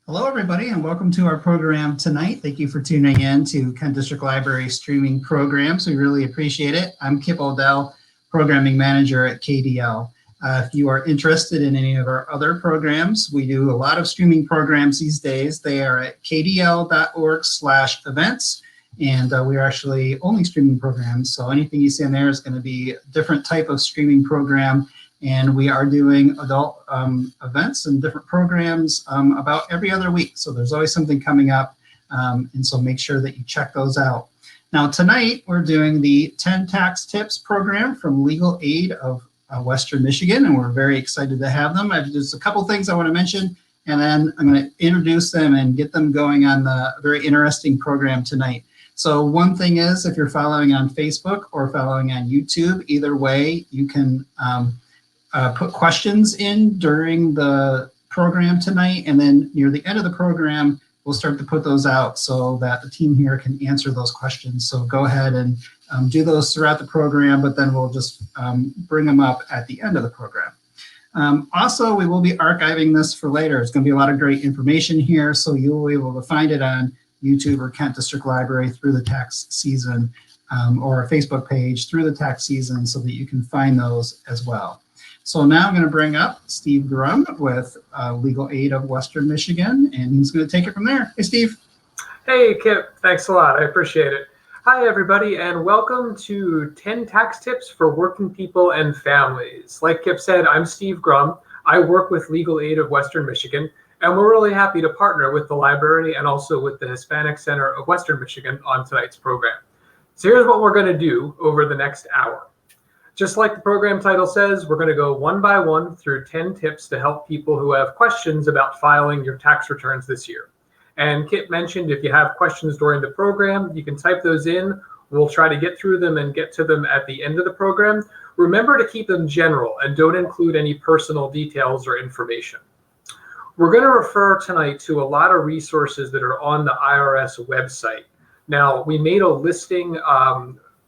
Hello, everybody, and welcome to our program tonight. Thank you for tuning in to Kent District Library streaming programs. We really appreciate it. I'm Kip Odell, Programming Manager at KDL. If you are interested in any of our other programs, we do a lot of streaming programs these days. They are at kdl.org/events, and we're actually only streaming programs. So anything you see in there is going to be a different type of streaming program. And we are doing adult events and different programs about every other week. So there's always something coming up. And so make sure that you check those out. Now tonight, we're doing the 10 Tax Tips program from Legal Aid of Western Michigan. And we're very excited to have them. There's a couple things I want to mention, and then I'm going to introduce them and get them going on the very interesting program tonight. So one thing is, if you're following on Facebook or following on YouTube, either way, you can put questions in during the program tonight, and then near the end of the program, we'll start to put those out so that the team here can answer those questions. So go ahead and do those throughout the program, but then we'll just bring them up at the end of the program. Also, we will be archiving this for later. It's going to be a lot of great information here, so you'll be able to find it on YouTube or Kent District Library through the tax season, or a Facebook page through the tax season, so that you can find those as well. So now I'm going to bring up Steve Grum with Legal Aid of Western Michigan, and he's going to take it from there. Hey, Steve. Hey, Kip. Thanks a lot. I appreciate it. Hi, everybody, and welcome to 10 Tax Tips for Working People and Families. Like Kip said, I'm Steve Grum. I work with Legal Aid of Western Michigan, and we're really happy to partner with the library and also with the Hispanic Center of Western Michigan on tonight's program. So here's what we're going to do over the next hour. Just like the program title says, we're going to go one by one through 10 tips to help people who have questions about filing your tax returns this year. And Kit mentioned if you have questions during the program, you can type those in. We'll try to get through them and get to them at the end of the program. Remember to keep them general and don't include any personal details or information. We're going to refer tonight to a lot of resources that are on the IRS website. Now, we made a listing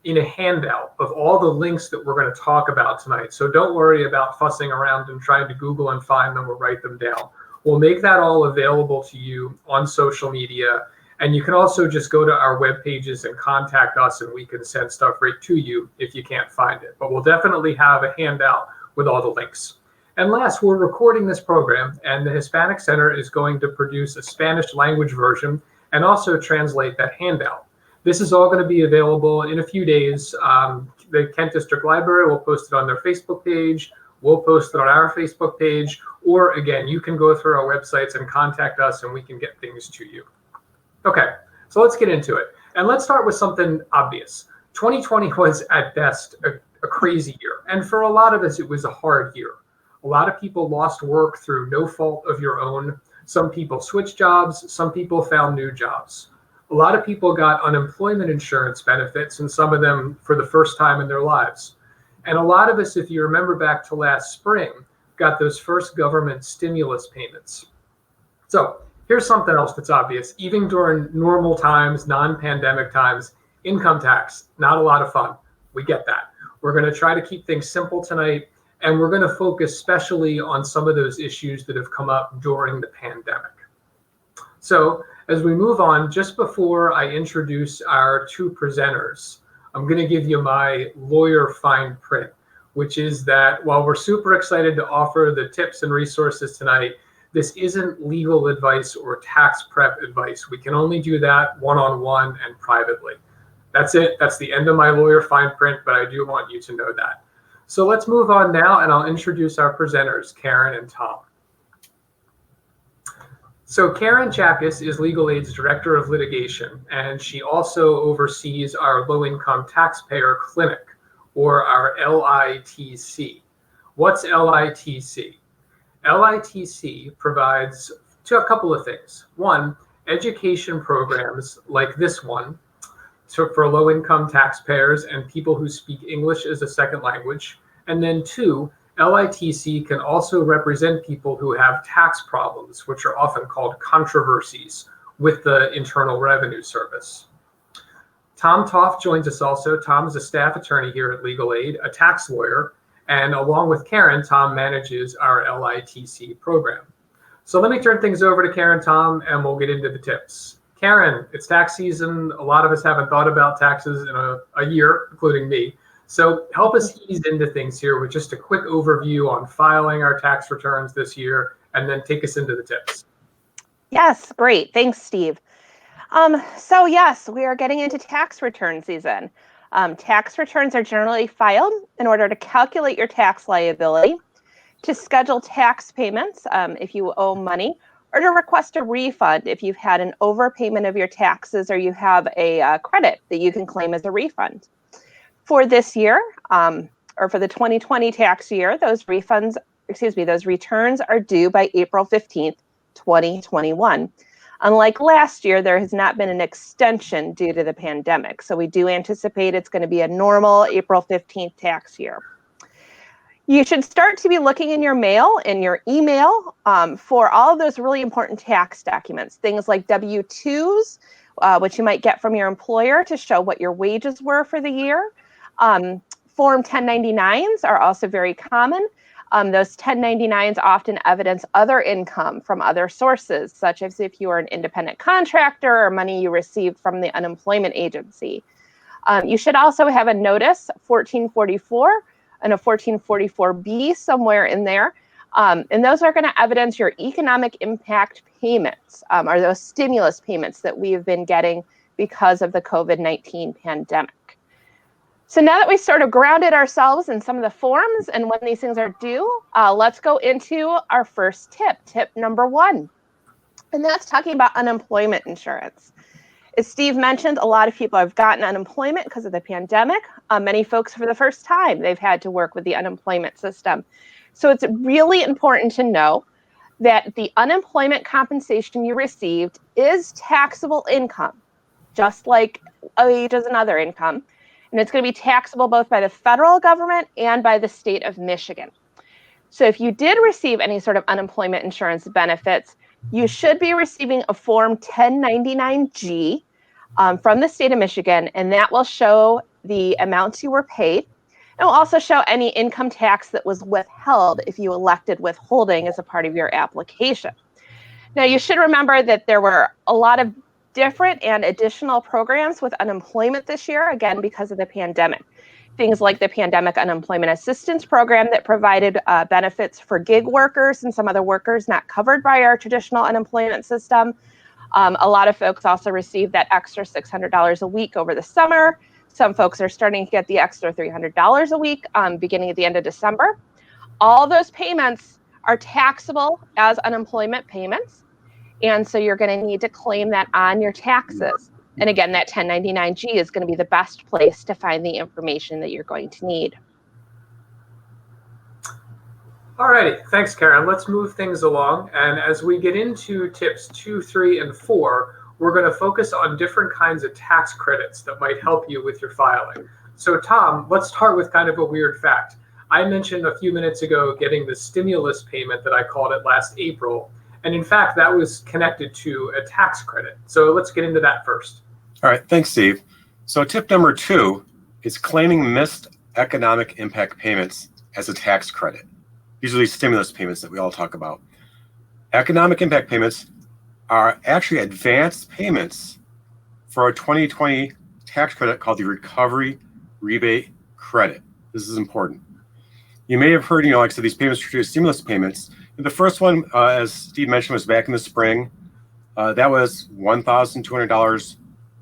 in a handout of all the links that we're going to talk about tonight. So don't worry about fussing around and trying to Google and find them or write them down. We'll make that all available to you on social media. And you can also just go to our web pages and contact us, and we can send stuff right to you if you can't find it. But we'll definitely have a handout with all the links. And last, we're recording this program, and the Hispanic Center is going to produce a Spanish language version and also translate that handout. This is all going to be available in a few days. The Kent District Library will post it on their Facebook page. We'll post it on our Facebook page. Or again, you can go through our websites and contact us, and we can get things to you. Okay, so let's get into it. And let's start with something obvious. 2020 was at best a crazy year. And for a lot of us, it was a hard year. A lot of people lost work through no fault of your own. Some people switched jobs. Some people found new jobs. A lot of people got unemployment insurance benefits, and some of them for the first time in their lives. And a lot of us, if you remember back to last spring, got those first government stimulus payments. So here's something else that's obvious. Even during normal times, non-pandemic times, income tax, not a lot of fun. We get that. We're going to try to keep things simple tonight, and we're going to focus specially on some of those issues that have come up during the pandemic. So as we move on, just before I introduce our two presenters, I'm going to give you my lawyer fine print, which is that while we're super excited to offer the tips and resources tonight, this isn't legal advice or tax prep advice. We can only do that one-on-one and privately. That's it. That's the end of my lawyer fine print, but I do want you to know that. So let's move on now, and I'll introduce our presenters, Karen and Tom. So Karen Tjapkes is Legal Aid's Director of Litigation, and she also oversees our Low-Income Taxpayer Clinic, or our LITC. What's LITC? LITC provides a couple of things. One, education programs like this one for low-income taxpayers and people who speak English as a second language. And then two, LITC can also represent people who have tax problems, which are often called controversies, with the Internal Revenue Service. Tom Toft joins us also. Tom is a staff attorney here at Legal Aid, a tax lawyer, and along with Karen, Tom manages our LITC program. So let me turn things over to Karen, Tom, and we'll get into the tips. Karen, it's tax season. A lot of us haven't thought about taxes in a year, including me. So help us ease into things here with just a quick overview on filing our tax returns this year, and then take us into the tips. Yes, great. Thanks, Steve. So yes, we are getting into tax return season. Tax returns are generally filed in order to calculate your tax liability, to schedule tax payments if you owe money, or to request a refund if you've had an overpayment of your taxes or you have a credit that you can claim as a refund. For this year, or for the 2020 tax year, those returns are due by April 15th, 2021. Unlike last year, there has not been an extension due to the pandemic. So we do anticipate it's going to be a normal April 15th tax year. You should start to be looking in your mail and your email for all of those really important tax documents, things like W-2s, which you might get from your employer to show what your wages were for the year. Form 1099s are also very common. Those 1099s often evidence other income from other sources, such as if you are an independent contractor or money you received from the unemployment agency. You should also have a notice 1444 and a 1444B somewhere in there. And those are going to evidence your economic impact payments, or those stimulus payments that we've been getting because of the COVID-19 pandemic. So now that we sort of grounded ourselves in some of the forms and when these things are due, let's go into our first tip number 1. And that's talking about unemployment insurance. As Steve mentioned, a lot of people have gotten unemployment because of the pandemic. Many folks, for the first time, they've had to work with the unemployment system. So it's really important to know that the unemployment compensation you received is taxable income, just like wages and other income. And it's going to be taxable both by the federal government and by the state of Michigan. So if you did receive any sort of unemployment insurance benefits, you should be receiving a Form 1099-G from the state of Michigan, and that will show the amounts you were paid. It will also show any income tax that was withheld if you elected withholding as a part of your application. Now, you should remember that there were a lot of different and additional programs with unemployment this year, again, because of the pandemic. Things like the Pandemic Unemployment Assistance Program that provided benefits for gig workers and some other workers not covered by our traditional unemployment system. A lot of folks also received that extra $600 a week over the summer. Some folks are starting to get the extra $300 a week beginning at the end of December. All those payments are taxable as unemployment payments. And so you're going to need to claim that on your taxes. And again, that 1099-G is going to be the best place to find the information that you're going to need. Alrighty, thanks, Karen. Let's move things along. And as we get into tips 2, 3, and 4, we're going to focus on different kinds of tax credits that might help you with your filing. So Tom, let's start with kind of a weird fact. I mentioned a few minutes ago getting the stimulus payment that I called it last April. And in fact, that was connected to a tax credit. So let's get into that first. All right, thanks, Steve. So tip number 2 is claiming missed economic impact payments as a tax credit. These are these stimulus payments that we all talk about. Economic impact payments are actually advanced payments for a 2020 tax credit called the Recovery Rebate Credit. This is important. You may have heard, like I said, these payments are stimulus payments. And the first one, as Steve mentioned, was back in the spring. That was $1,200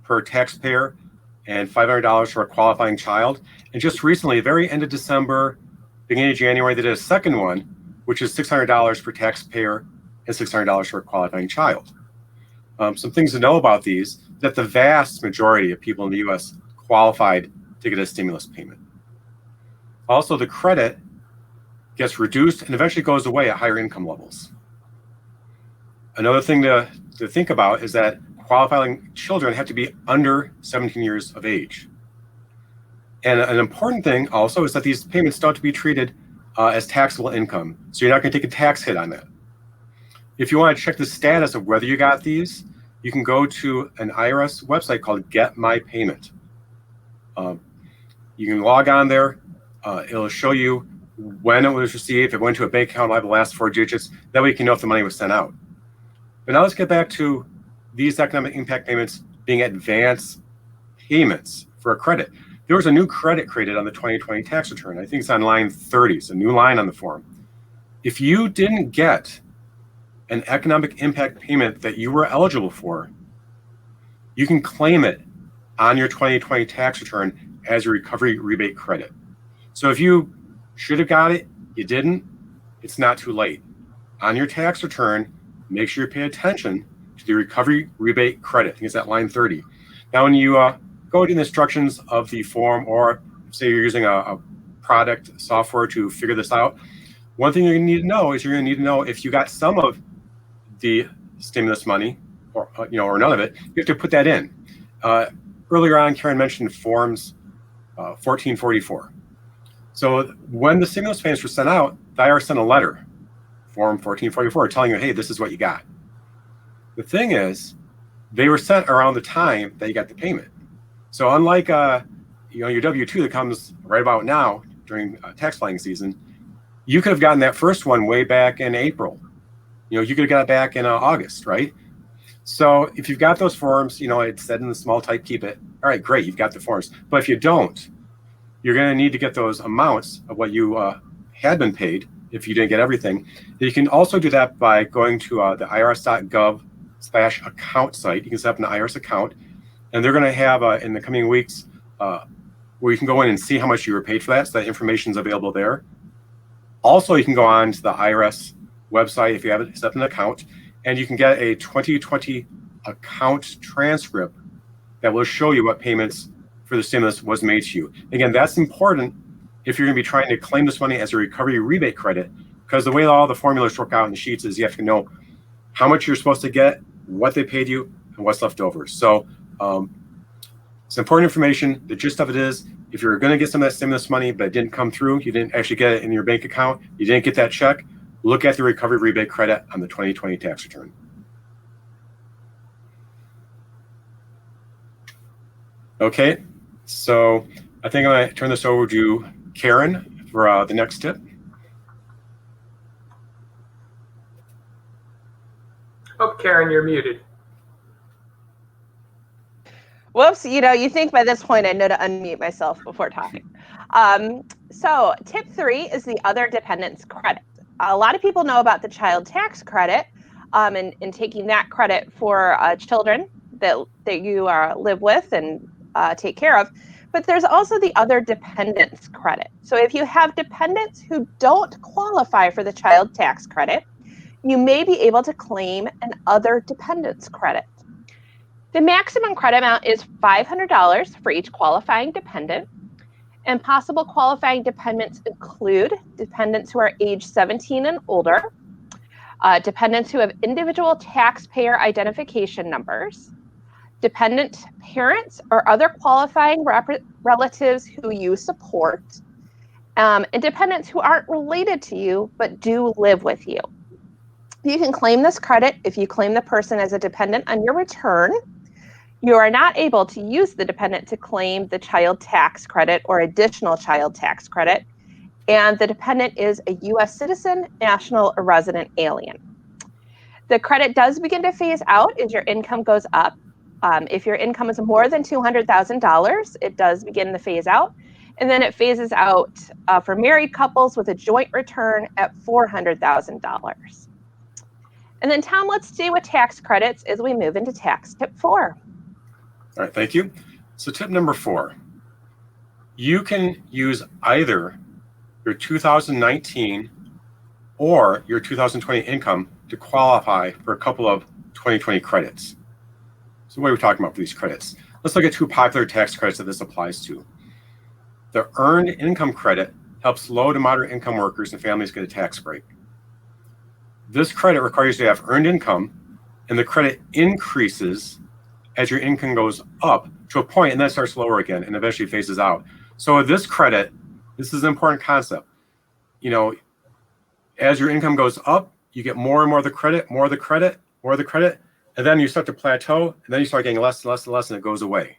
per taxpayer and $500 for a qualifying child. And just recently, very end of December, beginning of January, they did a second one, which is $600 per taxpayer and $600 for a qualifying child. Some things to know about these, that the vast majority of people in the U.S. qualified to get a stimulus payment. Also, the credit gets reduced and eventually goes away at higher income levels. Another thing to think about is that qualifying children have to be under 17 years of age. And an important thing also is that these payments don't have to be treated as taxable income. So you're not going to take a tax hit on that. If you want to check the status of whether you got these, you can go to an IRS website called Get My Payment. You can log on there. It'll show you when it was received, if it went to a bank account, have the last 4 digits. That way you can know if the money was sent out. But now let's get back to these economic impact payments being advance payments for a credit. There was a new credit created on the 2020 tax return. I think it's on line 30. It's a new line on the form. If you didn't get an economic impact payment that you were eligible for, you can claim it on your 2020 tax return as a recovery rebate credit. So if you should have got it, you didn't, it's not too late. On your tax return, make sure you pay attention to the recovery rebate credit. I think it's at line 30. Now, when you go to the instructions of the form, or say you're using a product software to figure this out, one thing you're going to need to know is you're going to need to know if you got some of the stimulus money, or none of it. You have to put that in. Earlier on, Karen mentioned forms 1444. So when the stimulus payments were sent out, the IRS sent a letter, form 1444, telling you, hey, this is what you got. The thing is, they were sent around the time that you got the payment. So unlike your W-2 that comes right about now during tax filing season, you could have gotten that first one way back in April. You could have got it back in August, right? So if you've got those forms, it said in the small type, keep it. All right, great, you've got the forms. But if you don't, you're going to need to get those amounts of what you had been paid if you didn't get everything. You can also do that by going to the irs.gov/account site. You can set up an IRS account, and they're going to have in the coming weeks where you can go in and see how much you were paid for that. So that information is available there. Also, you can go on to the IRS website if you haven't set up an account, and you can get a 2020 account transcript that will show you what payments for the stimulus was made to you. Again, that's important if you're going to be trying to claim this money as a recovery rebate credit, because the way all the formulas work out in the sheets is you have to know how much you're supposed to get, what they paid you, and what's left over. So it's important information. The gist of it is, if you're going to get some of that stimulus money, but it didn't come through, you didn't actually get it in your bank account, you didn't get that check, look at the recovery rebate credit on the 2020 tax return. Okay, so I think I'm going to turn this over to Karen for the next tip. Oh, Karen, you're muted. Whoops, you think by this point I know to unmute myself before talking. So tip 3 is the other dependents credit. A lot of people know about the child tax credit and taking that credit for children that you live with and take care of. But there's also the other dependents credit. So if you have dependents who don't qualify for the child tax credit, you may be able to claim an other dependents credit. The maximum credit amount is $500 for each qualifying dependent, and possible qualifying dependents include dependents who are age 17 and older, dependents who have individual taxpayer identification numbers, dependent parents or other qualifying relatives who you support, and dependents who aren't related to you but do live with you. You can claim this credit if you claim the person as a dependent on your return. You are not able to use the dependent to claim the child tax credit or additional child tax credit, and the dependent is a U.S. citizen, national, or resident alien. The credit does begin to phase out as your income goes up. If your income is more than $200,000, it does begin to phase out, and then it phases out for married couples with a joint return at $400,000. And then, Tom, let's stay with tax credits as we move into tax tip 4. All right, thank you. So tip number 4, you can use either your 2019 or your 2020 income to qualify for a couple of 2020 credits. So what are we talking about for these credits? Let's look at 2 popular tax credits that this applies to. The Earned Income Credit helps low to moderate income workers and families get a tax break. This credit requires you to have earned income, and the credit increases as your income goes up to a point, and then it starts lower again and eventually phases out. So this credit, this is an important concept. As your income goes up, you get more and more of the credit, more of the credit, more of the credit, and then you start to plateau, and then you start getting less and less and less, and it goes away.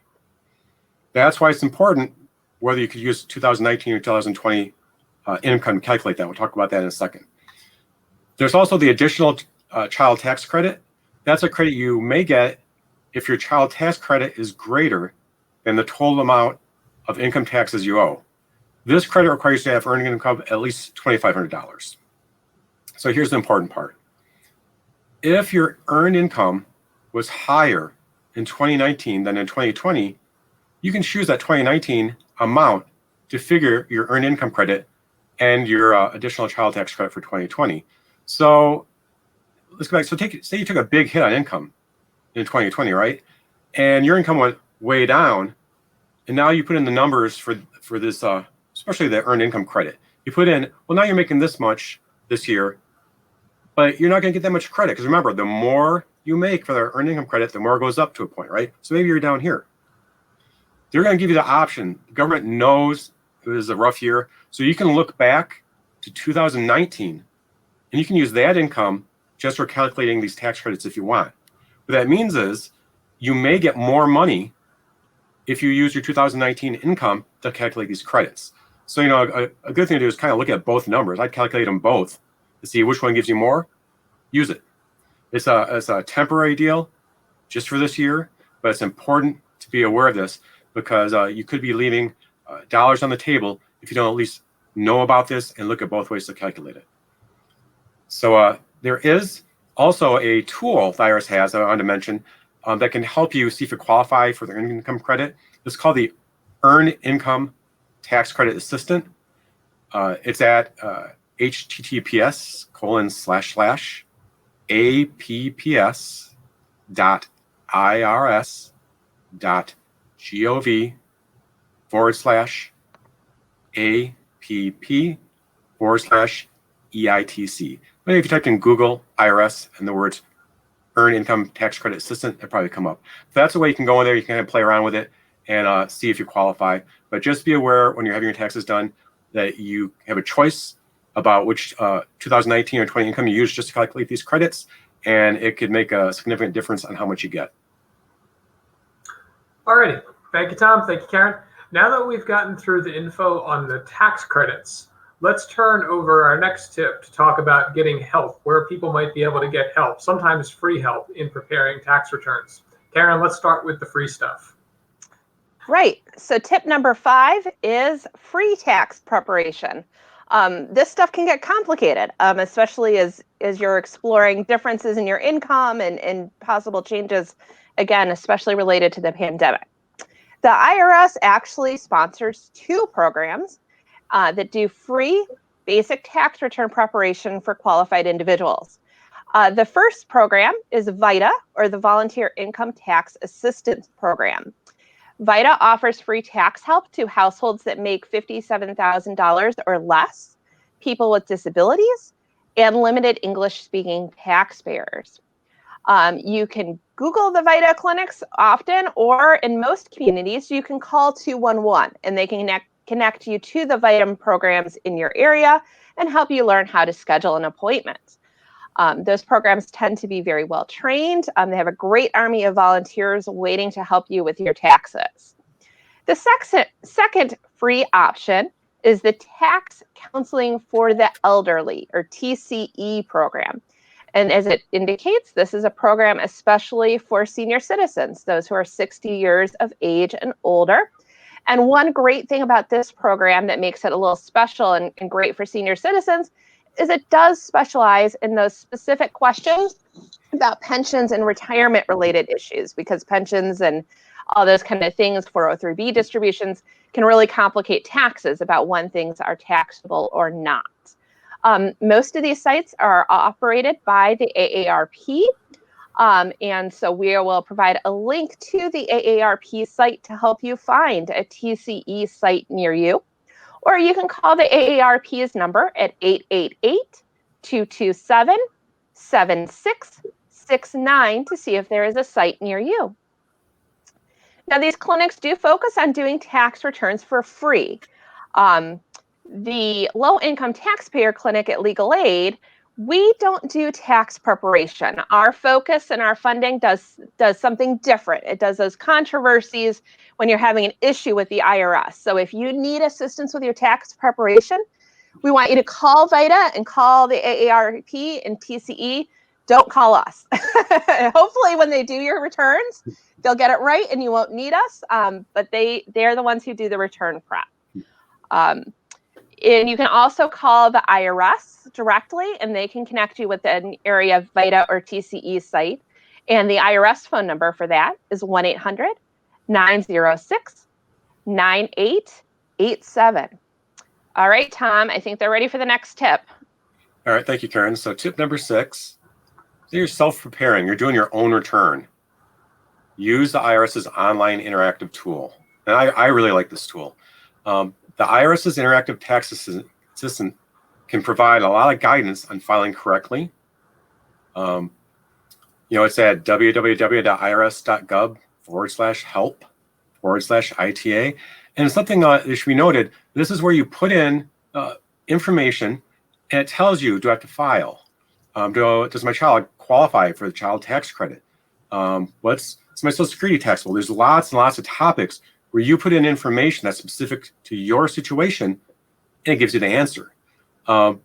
That's why it's important whether you could use 2019 or 2020 income to calculate that. We'll talk about that in a second. There's also the additional child tax credit. That's a credit you may get if your child tax credit is greater than the total amount of income taxes you owe. This credit requires you to have earning income at least $2,500. So here's the important part. If your earned income was higher in 2019 than in 2020, you can choose that 2019 amount to figure your earned income credit and your additional child tax credit for 2020. So let's go back. So say you took a big hit on income in 2020, right? And your income went way down, and now you put in the numbers for this, especially the earned income credit. You put in, well, now you're making this much this year, but you're not going to get that much credit, because remember, the more you make for the earned income credit, the more it goes up to a point, right? So maybe you're down here. They're going to give you the option. The government knows it was a rough year, so you can look back to 2019, and you can use that income just for calculating these tax credits if you want. What that means is you may get more money if you use your 2019 income to calculate these credits. So, a good thing to do is kind of look at both numbers. I'd calculate them both to see which one gives you more. Use it. It's a temporary deal just for this year, but it's important to be aware of this, because you could be leaving dollars on the table if you don't at least know about this and look at both ways to calculate it. So there is also a tool the IRS has that I wanted to mention that can help you see if you qualify for the earned income credit. It's called the Earned Income Tax Credit Assistant. It's at https://app.irs.gov/app/EITC. Maybe if you typed in Google IRS and the words Earned Income Tax Credit Assistant, it'll probably come up. So that's a way you can go in there. You can kind of play around with it and see if you qualify. But just be aware when you're having your taxes done that you have a choice about which 2019 or 20 income you use just to calculate these credits, and it could make a significant difference on how much you get. Alrighty, thank you, Tom. Thank you, Karen. Now that we've gotten through the info on the tax credits, let's turn over our next tip to talk about getting help, where people might be able to get help, sometimes free help in preparing tax returns. Karen, let's start with the free stuff. Right. So tip number 5 is free tax preparation. This stuff can get complicated, especially as you're exploring differences in your income and possible changes, again, especially related to the pandemic. The IRS actually sponsors 2 programs that do free basic tax return preparation for qualified individuals. The first program is VITA, or the Volunteer Income Tax Assistance Program. VITA offers free tax help to households that make $57,000 or less, people with disabilities, and limited English-speaking taxpayers. You can Google the VITA clinics often, or in most communities, you can call 211, and they can connect you to the VITA programs in your area and help you learn how to schedule an appointment. Those programs tend to be very well trained. They have a great army of volunteers waiting to help you with your taxes. The second free option is the Tax Counseling for the Elderly, or TCE program. And as it indicates, this is a program especially for senior citizens, those who are 60 years of age and older. And one great thing about this program that makes it a little special and great for senior citizens is it does specialize in those specific questions about pensions and retirement related issues, because pensions and all those kind of things, 403B distributions, can really complicate taxes about when things are taxable or not. Most of these sites are operated by the AARP. And so we will provide a link to the AARP site to help you find a TCE site near you. Or you can call the AARP's number at 888-227-7669 to see if there is a site near you. Now, these clinics do focus on doing tax returns for free. The low-income taxpayer clinic at Legal Aid, we don't do tax preparation. Our focus and our funding does something different. It does those controversies when you're having an issue with the IRS. So if you need assistance with your tax preparation, We want you to call VITA and call the AARP and TCE. Don't call us. Hopefully when they do your returns, they'll get it right and you won't need us, but they're the ones who do the return prep. And you can also call the IRS directly, and they can connect you with an area VITA or TCE site. And the IRS phone number for that is 1-800-906-9887. All right, Tom, I think they're ready for the next tip. All right, thank you, Karen. So tip number 6, so you're self-preparing, you're doing your own return. Use the IRS's online interactive tool. And I really like this tool. The IRS's interactive tax assistant can provide a lot of guidance on filing correctly. It's at www.irs.gov/help/ITA. And something that should be noted, this is where you put in information and it tells you, do I have to file? Does my child qualify for the child tax credit? What's my Social Security taxable? There's lots and lots of topics where you put in information that's specific to your situation and it gives you the answer. A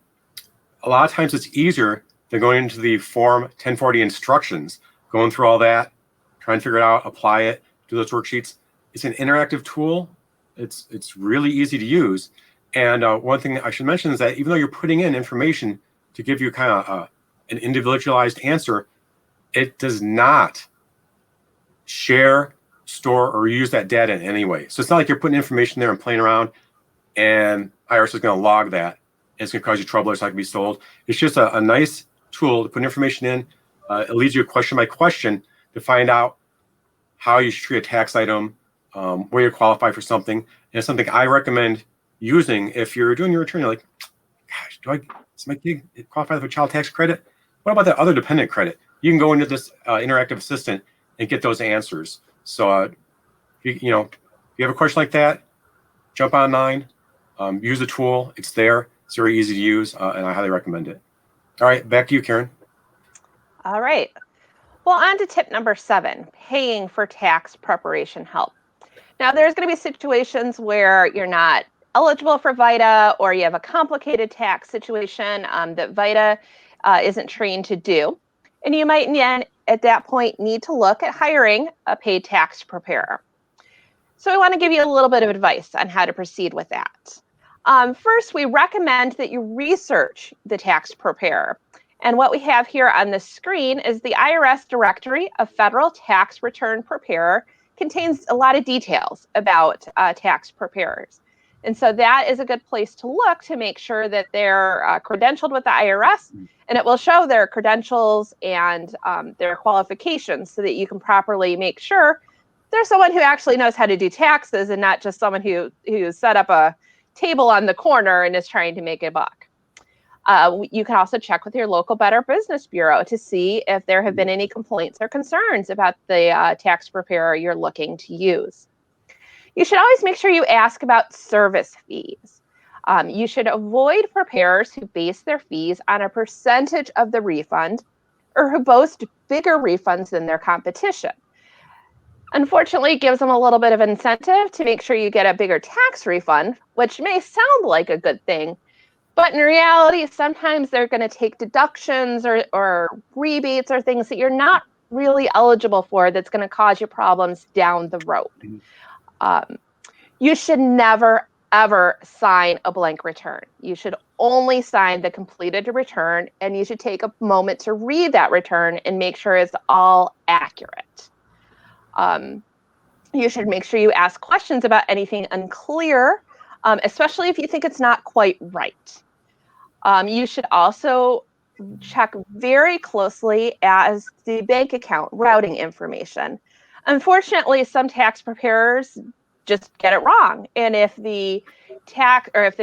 lot of times it's easier than going into the Form 1040 instructions, going through all that, trying to figure it out, apply it, do those worksheets. It's an interactive tool. It's really easy to use. And one thing I should mention is that even though you're putting in information to give you kind of an individualized answer, it does not share, store, or use that data in any way. So it's not like you're putting information there and playing around and IRS is going to log that. It's going to cause you trouble. It's not going to be sold. It's just a nice tool to put information in. It leads you question by question to find out how you should treat a tax item, where you qualify for something. And it's something I recommend using if you're doing your return. You're like, gosh, does my kid qualify for child tax credit? What about that other dependent credit? You can go into this interactive assistant and get those answers. So, if you have a question like that, jump online, use the tool. It's there. It's very easy to use, and I highly recommend it. All right, back to you, Karen. All right. Well, on to tip number 7, paying for tax preparation help. Now, there's going to be situations where you're not eligible for VITA or you have a complicated tax situation that VITA isn't trained to do. And you might then, at that point, need to look at hiring a paid tax preparer. So I want to give you a little bit of advice on how to proceed with that. First, we recommend that you research the tax preparer. And what we have here on the screen is the IRS Directory of Federal Tax Return Preparer. Contains a lot of details about tax preparers. And so that is a good place to look to make sure that they're credentialed with the IRS, and it will show their credentials and their qualifications so that you can properly make sure they're someone who actually knows how to do taxes and not just someone who set up a table on the corner and is trying to make a buck. You can also check with your local Better Business Bureau to see if there have been any complaints or concerns about the tax preparer you're looking to use. You should always make sure you ask about service fees. You should avoid preparers who base their fees on a percentage of the refund or who boast bigger refunds than their competition. Unfortunately, it gives them a little bit of incentive to make sure you get a bigger tax refund, which may sound like a good thing, but in reality, sometimes they're going to take deductions or rebates or things that you're not really eligible for that's going to cause you problems down the road. You should never, ever sign a blank return. You should only sign the completed return, and you should take a moment to read that return and make sure it's all accurate. You should make sure you ask questions about anything unclear, especially if you think it's not quite right. You should also check very closely as the bank account routing information. Unfortunately, some tax preparers just get it wrong. And if the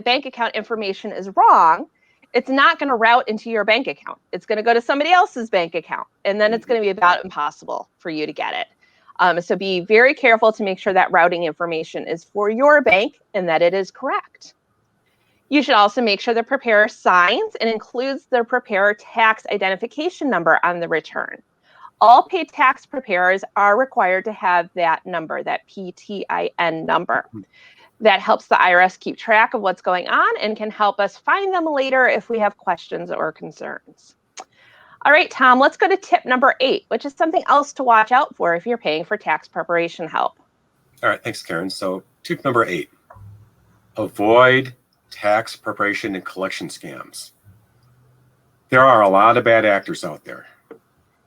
bank account information is wrong, it's not going to route into your bank account. It's going to go to somebody else's bank account, and then it's going to be about impossible for you to get it. So be very careful to make sure that routing information is for your bank and that it is correct. You should also make sure the preparer signs and includes the preparer tax identification number on the return. All paid tax preparers are required to have that number, that PTIN number. That helps the IRS keep track of what's going on and can help us find them later if we have questions or concerns. All right, Tom, let's go to tip number 8, which is something else to watch out for if you're paying for tax preparation help. All right, thanks, Karen. So tip number 8, avoid tax preparation and collection scams. There are a lot of bad actors out there.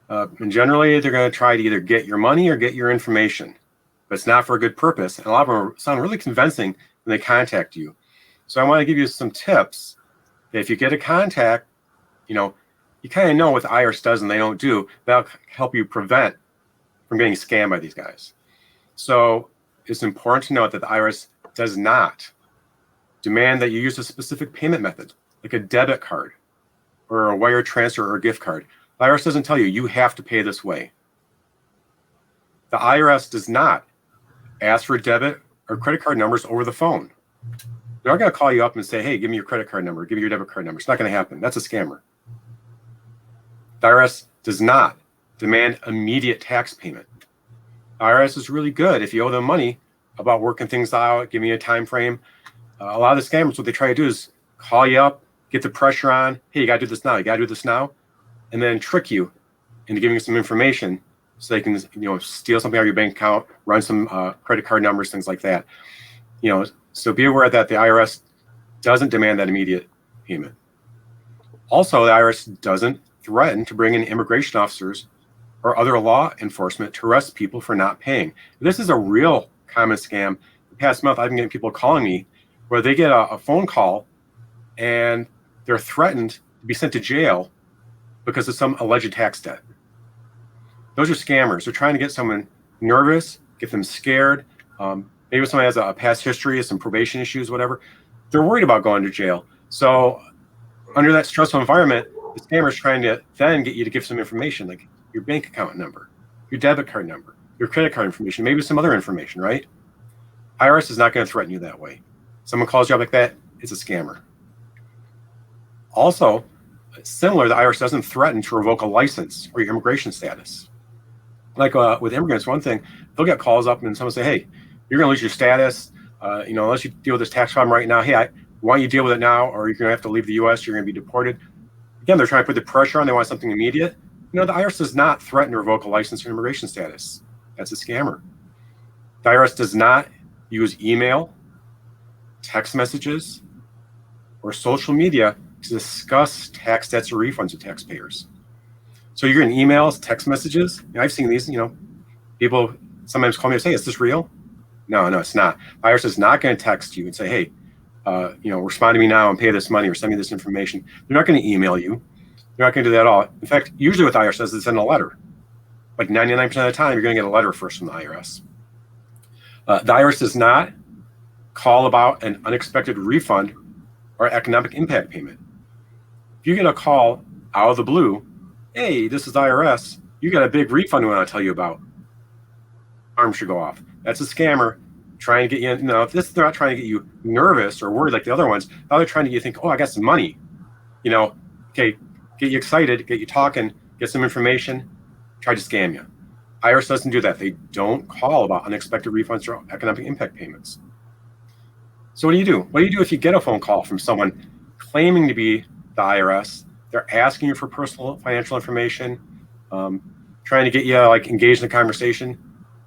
And generally, they're going to try to either get your money or get your information, but it's not for a good purpose. And a lot of them sound really convincing when they contact you. So I want to give you some tips that if you get a contact, you kind of know what the IRS does and they don't do. That'll help you prevent from getting scammed by these guys. So it's important to note that the IRS does not demand that you use a specific payment method, like a debit card or a wire transfer or a gift card. The IRS doesn't tell you have to pay this way. The IRS does not ask for debit or credit card numbers over the phone. They're not going to call you up and say, hey, give me your credit card number, give me your debit card number. It's not going to happen. That's a scammer. The IRS does not demand immediate tax payment. The IRS is really good if you owe them money about working things out, giving you a time frame. A lot of the scammers, what they try to do is call you up, get the pressure on, hey, you got to do this now, you got to do this now, and then trick you into giving you some information so they can, steal something out of your bank account, run some credit card numbers, things like that. So be aware that the IRS doesn't demand that immediate payment. Also, the IRS doesn't threaten to bring in immigration officers or other law enforcement to arrest people for not paying. This is a real common scam. The past month, I've been getting people calling me where they get a phone call and they're threatened to be sent to jail because of some alleged tax debt. Those are scammers. They're trying to get someone nervous, get them scared. Maybe somebody has a past history, some probation issues, whatever. They're worried about going to jail. So under that stressful environment, the scammer is trying to then get you to give some information, like your bank account number, your debit card number, your credit card information, maybe some other information, right? IRS is not going to threaten you that way. Someone calls you up like that, it's a scammer. Also, similar, the IRS doesn't threaten to revoke a license or your immigration status. Like with immigrants, one thing, they'll get calls up and someone say, hey, you're going to lose your status, unless you deal with this tax problem right now. Hey, why don't you deal with it now, or you're going to have to leave the U.S., you're going to be deported. Again, they're trying to put the pressure on, they want something immediate. The IRS does not threaten to revoke a license or immigration status. That's a scammer. The IRS does not use email, text messages, or social media to discuss tax debts or refunds with taxpayers. So you're getting emails, text messages. I've seen these, people sometimes call me and say, is this real? No, it's not. IRS is not going to text you and say, hey, respond to me now and pay this money or send me this information. They're not going to email you. They're not going to do that at all. In fact, usually what the IRS does is send a letter. Like 99% of the time, you're going to get a letter first from the IRS. The IRS does not call about an unexpected refund or economic impact payment. If you get a call out of the blue, hey, this is IRS, you got a big refund we want to tell you about, alarm should go off. That's a scammer trying to get you, they're not trying to get you nervous or worried like the other ones. Now they're trying to get you think, oh, I got some money. Okay, get you excited, get you talking, get some information, try to scam you. IRS doesn't do that. They don't call about unexpected refunds or economic impact payments. So what do you do? What do you do if you get a phone call from someone claiming to be the IRS? They're asking you for personal financial information, trying to get you engaged in a conversation.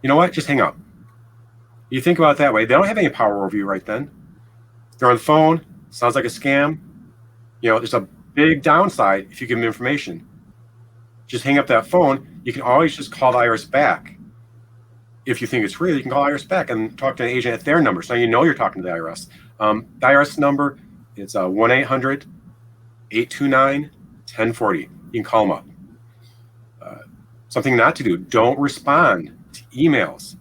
You know what? Just hang up. You think about it that way. They don't have any power over you right then. They're on the phone. Sounds like a scam. There's a big downside if you give them information. Just hang up that phone. You can always just call the IRS back. If you think it's real, you can call IRS back and talk to an agent at their number. So you know you're talking to the IRS. The IRS number is 1-800-829-1040. You can call them up. Something not to do, don't respond to emails,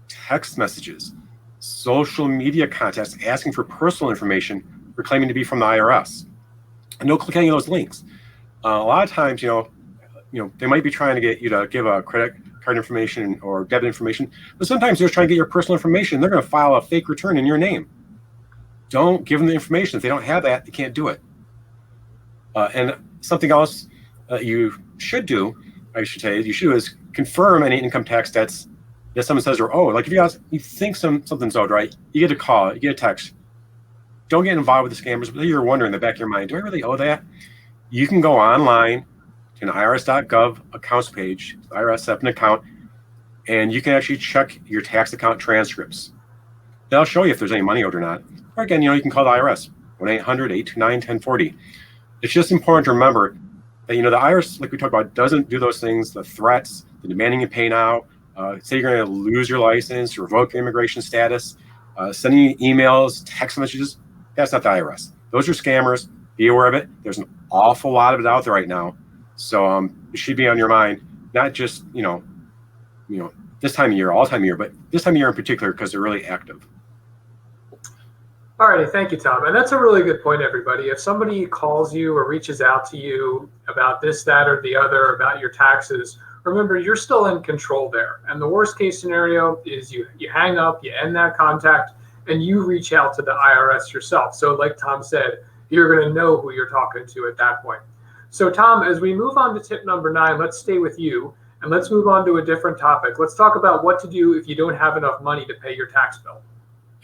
text messages, social media contacts asking for personal information for claiming to be from the IRS. And don't click any of those links. A lot of times, they might be trying to get you to give a credit card information or debit information, but sometimes they're trying to get your personal information. They're going to file a fake return in your name. Don't give them the information. If they don't have that, they can't do it. And something else you should do, I should say, is confirm any income tax debts if someone says, oh, like if you think something's owed, right? You get a call, you get a text. Don't get involved with the scammers, but you're wondering in the back of your mind, do I really owe that? You can go online to an irs.gov accounts page, IRS set up an account, and you can actually check your tax account transcripts. They'll show you if there's any money owed or not. Or again, you can call the IRS, 1-800-829-1040. It's just important to remember that, the IRS, like we talked about, doesn't do those things, the threats, the demanding you pay now, say you're going to lose your license, revoke your immigration status, sending you emails, text messages. That's not the IRS. Those are scammers. Be aware of it. There's an awful lot of it out there right now. So it should be on your mind, not just, this time of year, all time of year, but this time of year in particular, because they're really active. All righty, thank you, Tom. And that's a really good point, everybody. If somebody calls you or reaches out to you about this, that, or the other, about your taxes, remember, you're still in control there. And the worst case scenario is you hang up, you end that contact, and you reach out to the IRS yourself. So like Tom said, you're going to know who you're talking to at that point. So Tom, as we move on to tip number 9, let's stay with you and let's move on to a different topic. Let's talk about what to do if you don't have enough money to pay your tax bill.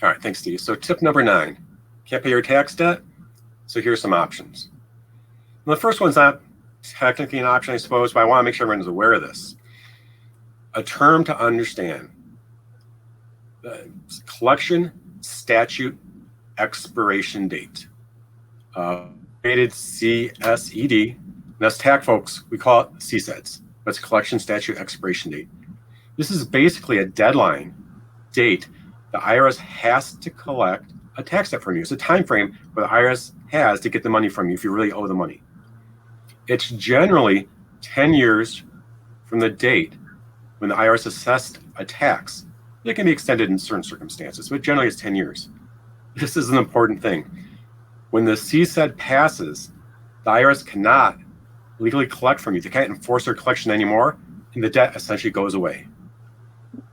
All right, thanks, Steve. So tip number 9, can't pay your tax debt? So here's some options. Well, the first one's not technically an option, I suppose, but I want to make sure everyone's aware of this. A term to understand. The collection statute expiration date. Rated CSED. And us tax folks, we call it CSEDs. That's collection statute expiration date. This is basically a deadline date the IRS has to collect a tax debt from you. It's a time frame where the IRS has to get the money from you if you really owe the money. It's generally 10 years from the date when the IRS assessed a tax. It can be extended in certain circumstances, but generally it's 10 years. This is an important thing. When the CSED passes, the IRS cannot legally collect from you. They can't enforce their collection anymore, and the debt essentially goes away.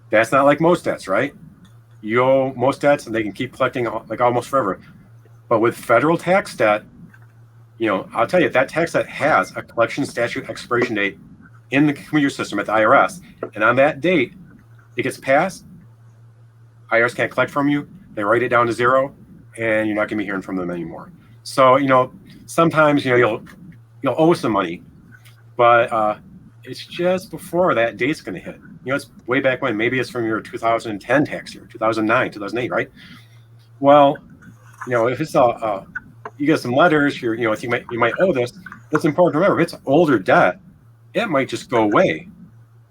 That's not like most debts, right? You owe most debts, and they can keep collecting like almost forever. But with federal tax debt, I'll tell you, that tax debt has a collection statute expiration date in the computer system at the IRS. And on that date, it gets passed, IRS can't collect from you, they write it down to 0, and you're not going to be hearing from them anymore. So, sometimes, you'll owe some money, but it's just before that date's going to hit. It's way back when. Maybe it's from your 2010 tax year, 2009, 2008, right? Well, if it's you get some letters, you might owe this. It's important to remember, if it's older debt, it might just go away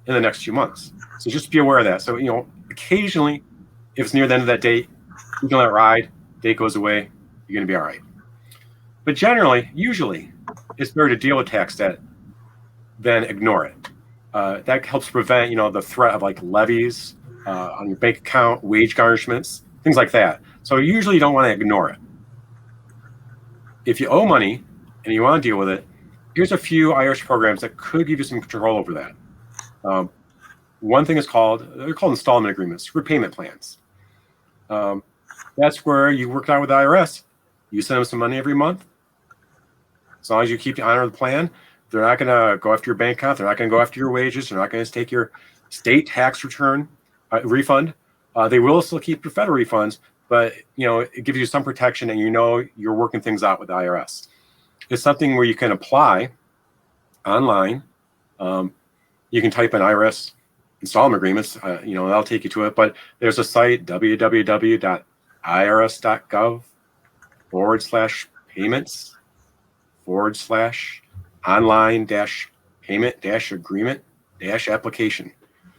in the next few months. So just be aware of that. So, occasionally, if it's near the end of that date, you can let it ride. Date goes away, you're going to be all right. But generally, usually, it's better to deal with tax debt than ignore it. That helps prevent, the threat of like levies on your bank account, wage garnishments, things like that. So usually you don't want to ignore it. If you owe money and you want to deal with it, here's a few IRS programs that could give you some control over that. One thing they're called installment agreements, repayment plans. That's where you work out with the IRS. You send them some money every month. As long as you keep the honor of the plan, they're not going to go after your bank account. They're not going to go after your wages. They're not going to take your state tax return refund. They will still keep your federal refunds, but it gives you some protection, and you're working things out with the IRS. It's something where you can apply online. You can type in IRS installment agreements. That'll take you to it. But there's a site, www.irs.gov/payments/online-payment-agreement-application.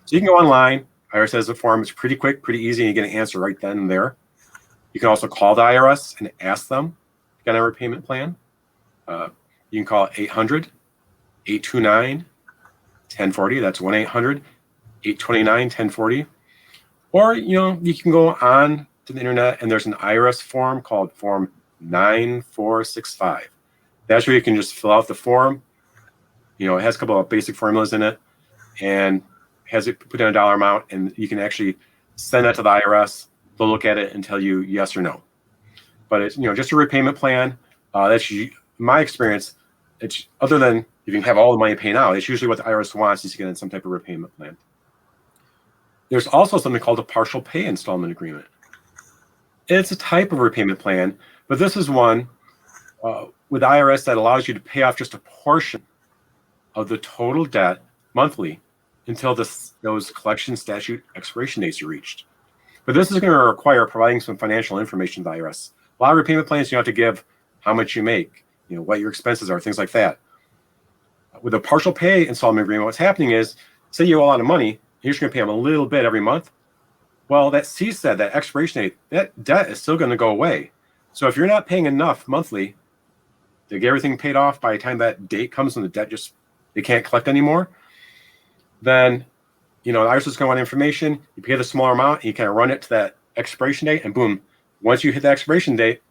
So you can go online. IRS has a form. It's pretty quick, pretty easy, and you get an answer right then and there. You can also call the IRS and ask them if you got a repayment plan. You can call 800-829-1040. That's 1-800-829-1040. Or, you can go on to the internet, and there's an IRS form called Form 9465. That's where you can just fill out the form. It has a couple of basic formulas in it, and has it put in a dollar amount, and you can actually send that to the IRS. They'll look at it and tell you yes or no. But it's just a repayment plan. That's my experience. It's other than if you can have all the money to pay now. It's usually what the IRS wants is to get in some type of repayment plan. There's also something called a partial pay installment agreement. It's a type of repayment plan, but this is one with IRS that allows you to pay off just a portion of the total debt monthly until those collection statute expiration dates are reached. But this is going to require providing some financial information to the IRS. A lot of repayment plans, you have to give how much you make, what your expenses are, things like that. With a partial pay installment agreement, what's happening is, say you owe a lot of money, you're just going to pay them a little bit every month. Well, that CSAD, that expiration date, that debt is still going to go away. So if you're not paying enough monthly to get everything paid off by the time that date comes and the debt they can't collect anymore, then the IRS is going to want information. You pay the smaller amount, and you kind of run it to that expiration date, and boom, once you hit the expiration date,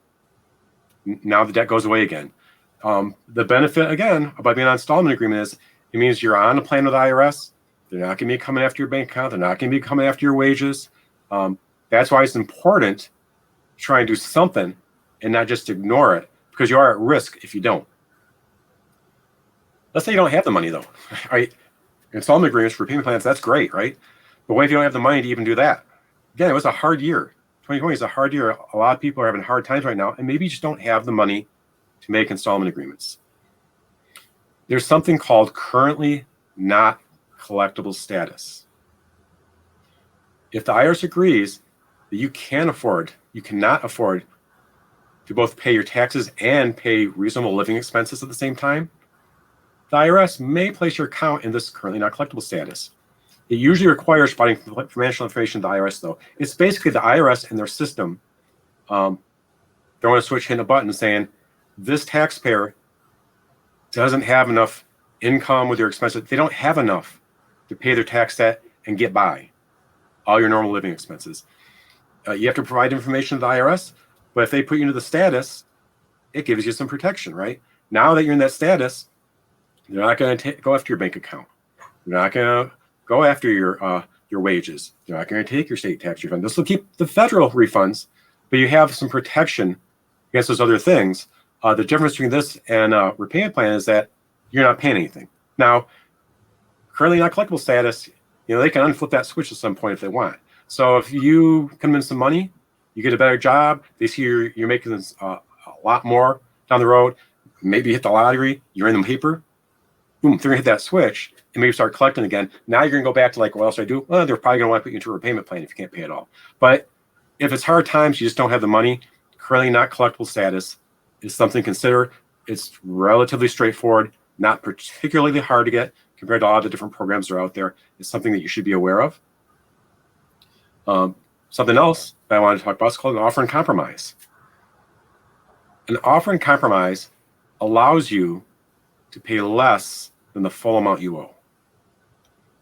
now the debt goes away again. The benefit, again, about being on an installment agreement is it means you're on a plan with the IRS. They're not going to be coming after your bank account. They're not going to be coming after your wages. That's why it's important to try and do something and not just ignore it, because you are at risk if you don't. Let's say you don't have the money, though. Right? Installment agreements for payment plans, that's great, right? But what if you don't have the money to even do that? Again, it was a hard year. 2020 is a hard year. A lot of people are having hard times right now, and maybe you just don't have the money to make installment agreements. There's something called currently not collectible status. If the IRS agrees that you cannot afford to both pay your taxes and pay reasonable living expenses at the same time, the IRS may place your account in this currently not collectible status. It usually requires providing financial information to the IRS, though. It's basically the IRS and their system throwing a switch, hitting a button, saying, this taxpayer doesn't have enough income with your expenses. They don't have enough to pay their tax debt and get by all your normal living expenses. You have to provide information to the IRS, but if they put you into the status, it gives you some protection, right? Now that you're in that status, they're not going to go after your bank account. They're not going to go after your wages. They're not going to take your state tax refund. This will keep the federal refunds, but you have some protection against those other things. The difference between this and a repayment plan is that you're not paying anything. Now, currently not collectible status, they can unflip that switch at some point if they want. So if you come in some money, you get a better job, they see you're making a lot more down the road, maybe you hit the lottery, you're in the paper, boom, they're gonna hit that switch and maybe start collecting again. Now you're gonna go back to what else do I do? Well, they're probably gonna want to put you into a repayment plan if you can't pay it all. But if it's hard times, you just don't have the money, currently not collectible status is something to consider. It's relatively straightforward, not particularly hard to get compared to all the different programs that are out there. It's something that you should be aware of. Something else that I wanted to talk about is called an offer in compromise. An offer in compromise allows you to pay less than the full amount you owe.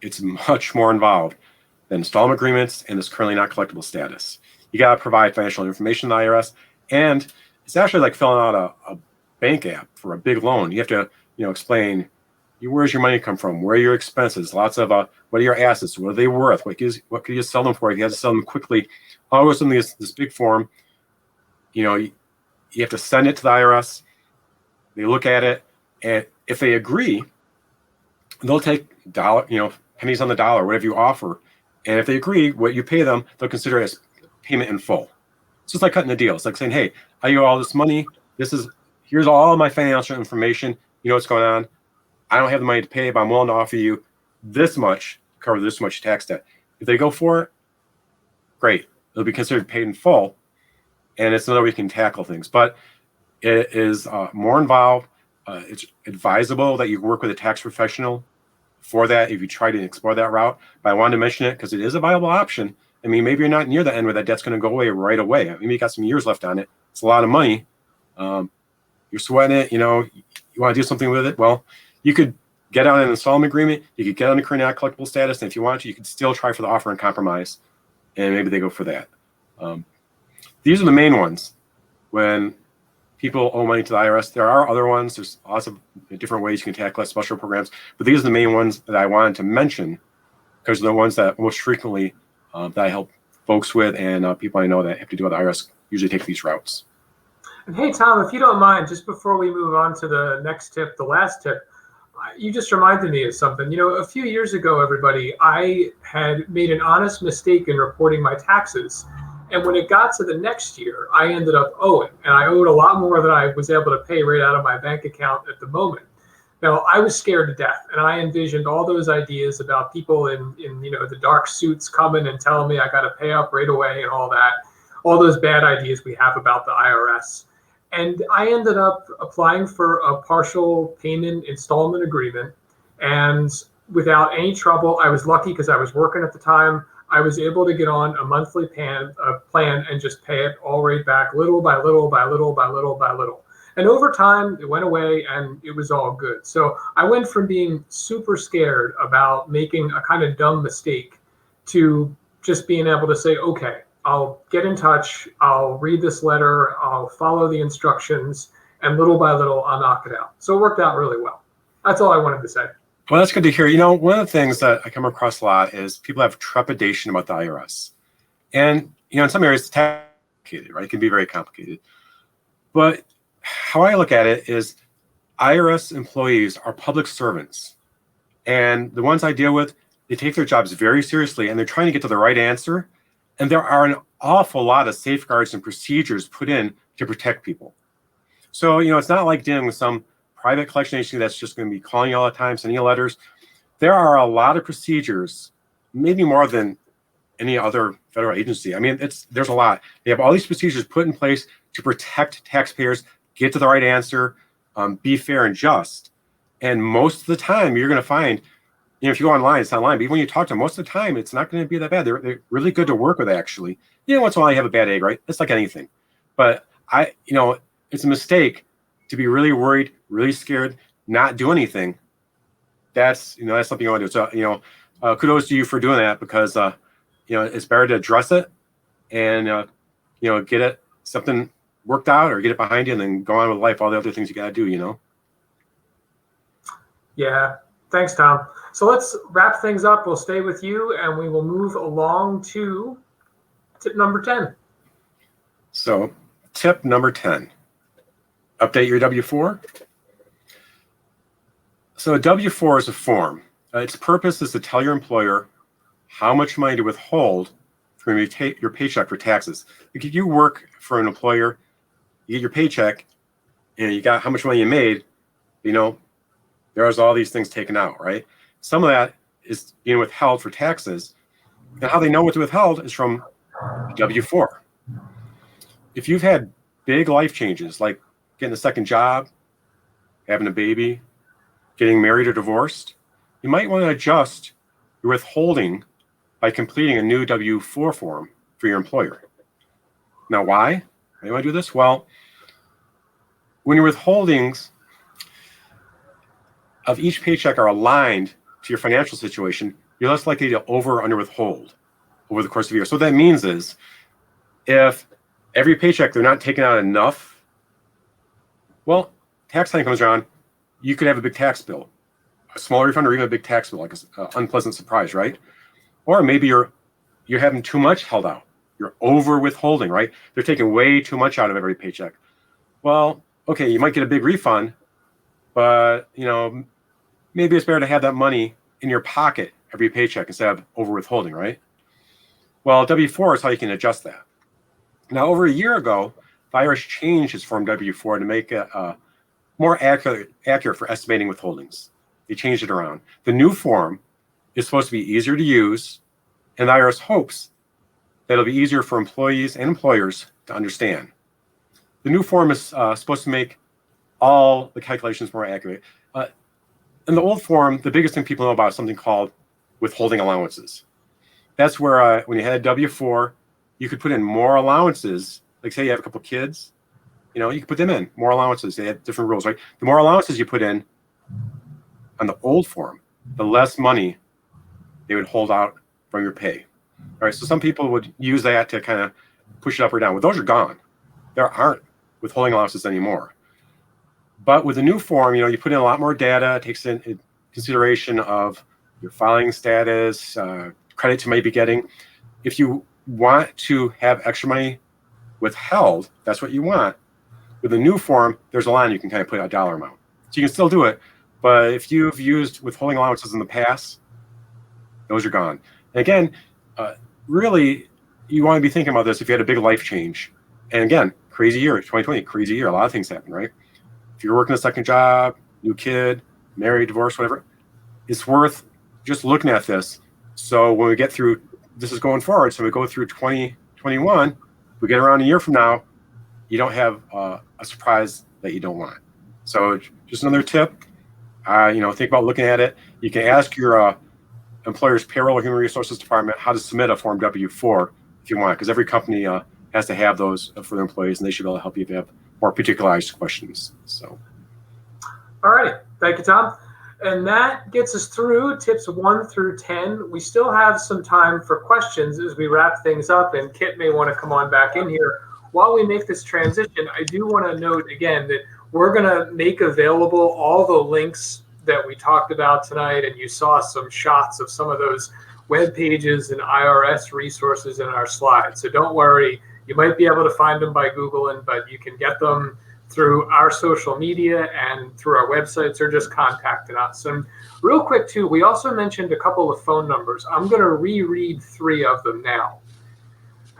It's much more involved than installment agreements and this currently not collectible status. You got to provide financial information to the IRS, and it's actually like filling out a bank app for a big loan. You have to, explain where's your money come from, where are your expenses, lots of what are your assets, what are they worth, what could you sell them for if you have to sell them quickly. Always in this big form. You have to send it to the IRS. They look at it, and if they agree, they'll take pennies on the dollar, whatever you offer. And if they agree, what you pay them, they'll consider it as payment in full. It's just like cutting a deal. It's like saying, hey, I owe all this money. Here's all of my financial information. You know what's going on. I don't have the money to pay, but I'm willing to offer you this much to cover this much tax debt. If they go for it, great. It'll be considered paid in full. And it's another way you can tackle things. But it is more involved. It's advisable that you work with a tax professional for that if you try to explore that route. But I wanted to mention it because it is a viable option. I mean, maybe you're not near the end where that debt's going to go away right away. Maybe you got some years left on it. It's a lot of money. You're sweating it. You want to do something with it. Well, you could get on an installment agreement. You could get on the current not collectible status. And if you want to, you could still try for the offer in compromise. And maybe they go for that. These are the main ones. When people owe money to the IRS, there are other ones. There's lots of different ways you can tackle it, special programs. But these are the main ones that I wanted to mention because they're the ones that most frequently that I help folks with, and people I know that have to do with the IRS usually take these routes. And hey, Tom, if you don't mind, just before we move on to the next tip, the last tip, You just reminded me of something. A few years ago, everybody, I had made an honest mistake in reporting my taxes. And when it got to the next year, I ended up owing. And I owed a lot more than I was able to pay right out of my bank account at the moment. Now, I was scared to death, and I envisioned all those ideas about people in the dark suits coming and telling me I got to pay up right away and all that, all those bad ideas we have about the IRS. And I ended up applying for a partial payment installment agreement. And without any trouble, I was lucky because I was working at the time. I was able to get on a monthly plan and just pay it all right back, little by little by little by little by little. And over time, it went away and it was all good. So I went from being super scared about making a kind of dumb mistake to just being able to say, okay, I'll get in touch, I'll read this letter, I'll follow the instructions, and little by little, I'll knock it out. So it worked out really well. That's all I wanted to say. Well, that's good to hear. One of the things that I come across a lot is people have trepidation about the IRS. And, in some areas, it's complicated, right? It can be very complicated. But how I look at it is IRS employees are public servants. And the ones I deal with, they take their jobs very seriously, and they're trying to get to the right answer. And there are an awful lot of safeguards and procedures put in to protect people. So, it's not like dealing with some private collection agency that's just going to be calling you all the time, sending you letters. There are a lot of procedures, maybe more than any other federal agency. I mean, there's a lot. They have all these procedures put in place to protect taxpayers, get to the right answer, be fair and just. And most of the time, you're going to find, if you go online, it's online. But even when you talk to them, most of the time, it's not going to be that bad. They're really good to work with, actually. Once in a while, you have a bad egg, right? It's like anything. But it's a mistake to be really worried, really scared, not do anything. That's something you want to do. So kudos to you for doing that, because it's better to address it and get it something worked out or get it behind you, and then go on with life. All the other things you got to do. Yeah. Thanks, Tom. So let's wrap things up. We'll stay with you, and we will move along to tip number 10. So tip number 10. Update your W-4. So a W-4 is a form. Its purpose is to tell your employer how much money to withhold from your paycheck for taxes. If you work for an employer, you get your paycheck, and you got how much money you made, there's all these things taken out, right? Some of that is being withheld for taxes. And how they know what to withhold is from W-4. If you've had big life changes, like getting a second job, having a baby, getting married or divorced, you might want to adjust your withholding by completing a new W-4 form for your employer. Now, why? Why do you want to do this? Well, when your withholdings of each paycheck are aligned to your financial situation, you're less likely to over or under withhold over the course of a year. So what that means is, if every paycheck they're not taking out enough, well, tax time comes around, you could have a big tax bill, a small refund, or even a big tax bill, like an unpleasant surprise, right? Or maybe you're having too much held out. You're over withholding, right? They're taking way too much out of every paycheck. Well, okay, you might get a big refund, but maybe it's better to have that money in your pocket every paycheck instead of over withholding, right? Well, W-4 is how you can adjust that. Now, over a year ago, the IRS changed its Form W-4 to make it more accurate for estimating withholdings. They changed it around. The new form is supposed to be easier to use, and the IRS hopes that it'll be easier for employees and employers to understand. The new form is supposed to make all the calculations more accurate. In the old form, the biggest thing people know about is something called withholding allowances. That's where when you had a W-4, you could put in more allowances. Like say you have a couple kids, you could put them in, more allowances. They had different rules, right? The more allowances you put in on the old form, the less money they would hold out from your pay. All right, so some people would use that to kind of push it up or down. Well, those are gone. There aren't withholding allowances anymore. But with the new form, you put in a lot more data. It takes in consideration of your filing status, credits you might be getting. If you want to have extra money withheld, that's what you want. With the new form, there's a line you can kind of put a dollar amount. So you can still do it, But if you've used withholding allowances in the past, those are gone. And again, really, you want to be thinking about this if you had a big life change. And again, crazy year, 2020, crazy year. A lot of things happen, right? If you're working a second job, new kid, married, divorced, whatever, it's worth just looking at this. So when we get through, this is going forward, so we go through 2021, we get around a year from now, you don't have a surprise that you don't want. So just another tip, think about looking at it. You can ask your employer's payroll or human resources department how to submit a Form W-4 if you want, because every company has to have those for their employees, and they should be able to help you if you have more particularized questions. So, all right, thank you, Tom. And that gets us through tips 1 through 10. We still have some time for questions as we wrap things up, and Kit may want to come on back in here. While we make this transition, I do want to note again that we're going to make available all the links that we talked about tonight, and you saw some shots of some of those web pages and IRS resources in our slides. So don't worry, you might be able to find them by Googling, but you can get them through our social media and through our websites, or just contacting us. And real quick too, we also mentioned a couple of phone numbers. I'm going to reread 3 of them now.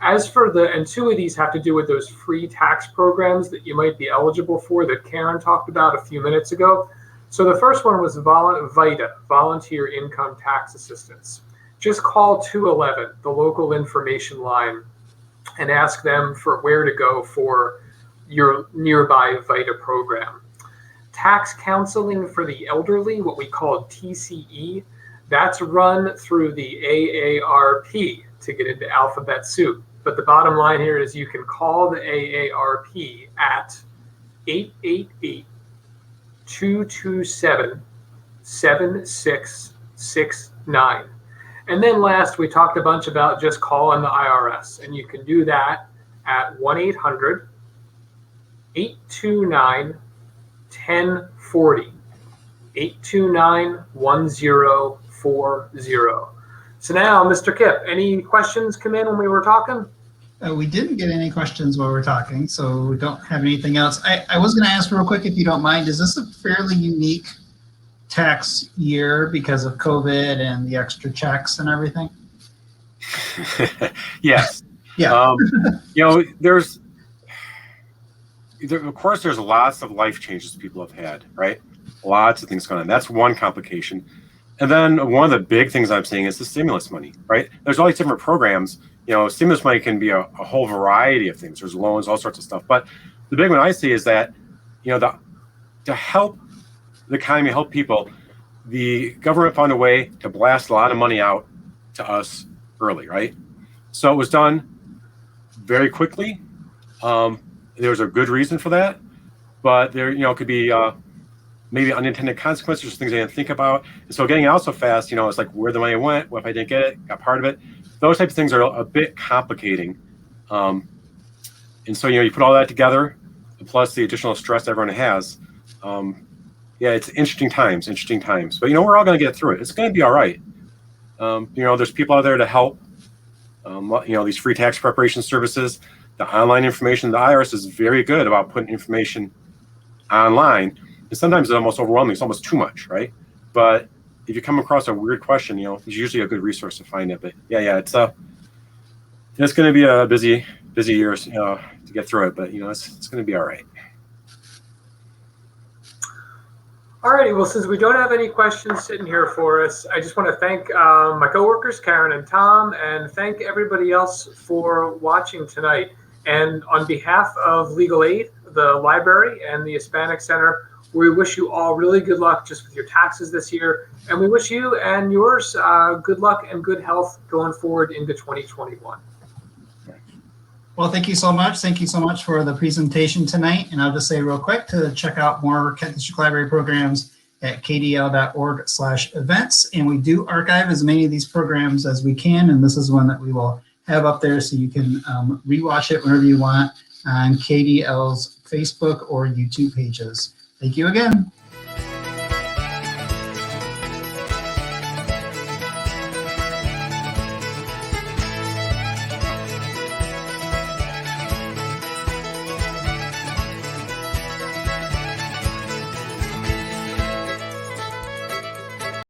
As for and 2 of these have to do with those free tax programs that you might be eligible for that Karen talked about a few minutes ago. So the first one was VITA, Volunteer Income Tax Assistance. Just call 211, the local information line, and ask them for where to go for your nearby VITA program. Tax counseling for the elderly, what we call TCE, that's run through the AARP to get into alphabet soup. But the bottom line here is you can call the AARP at 888-227-7669. And then last, we talked a bunch about just calling the IRS, and you can do that at 1-800-829-1040, 829-1040. So now, Mr. Kipp, any questions come in when we were talking? We didn't get any questions while we were talking, so we don't have anything else. I was going to ask real quick, if you don't mind, is this a fairly unique tax year because of COVID and the extra checks and everything? Yes. Yeah. Of course, there's lots of life changes people have had, right? Lots of things going on. That's one complication. And then one of the big things I'm seeing is the stimulus money, right? There's all these different programs. Stimulus money can be a whole variety of things. There's loans, all sorts of stuff. But the big one I see is that, to help the economy, help people, the government found a way to blast a lot of money out to us early, right? So it was done very quickly. There was a good reason for that, but there, could be maybe unintended consequences, things I didn't think about. And so getting it out so fast, it's like where the money went, what if I didn't get it, got part of it. Those types of things are a bit complicating. And so, you put all that together, plus the additional stress everyone has. It's interesting times. But, we're all going to get through it. It's going to be all right. There's people out there to help. These free tax preparation services, the online information, the IRS is very good about putting information online. And sometimes it's almost overwhelming. It's almost too much, right? But if you come across a weird question, there's usually a good resource to find it. But it's going to be a busy year, to get through it. But it's going to be all right. All righty. Well, since we don't have any questions sitting here for us, I just want to thank my coworkers, Karen and Tom, and thank everybody else for watching tonight. And on behalf of Legal Aid, the library, and the Hispanic Center, we wish you all really good luck just with your taxes this year. And we wish you and yours good luck and good health going forward into 2021. Well, thank you so much. Thank you so much for the presentation tonight. And I'll just say real quick to check out more Kent District Library programs at kdl.org/events. And we do archive as many of these programs as we can. And this is one that we will have up there so you can rewatch it whenever you want on KDL's Facebook or YouTube pages. Thank you again.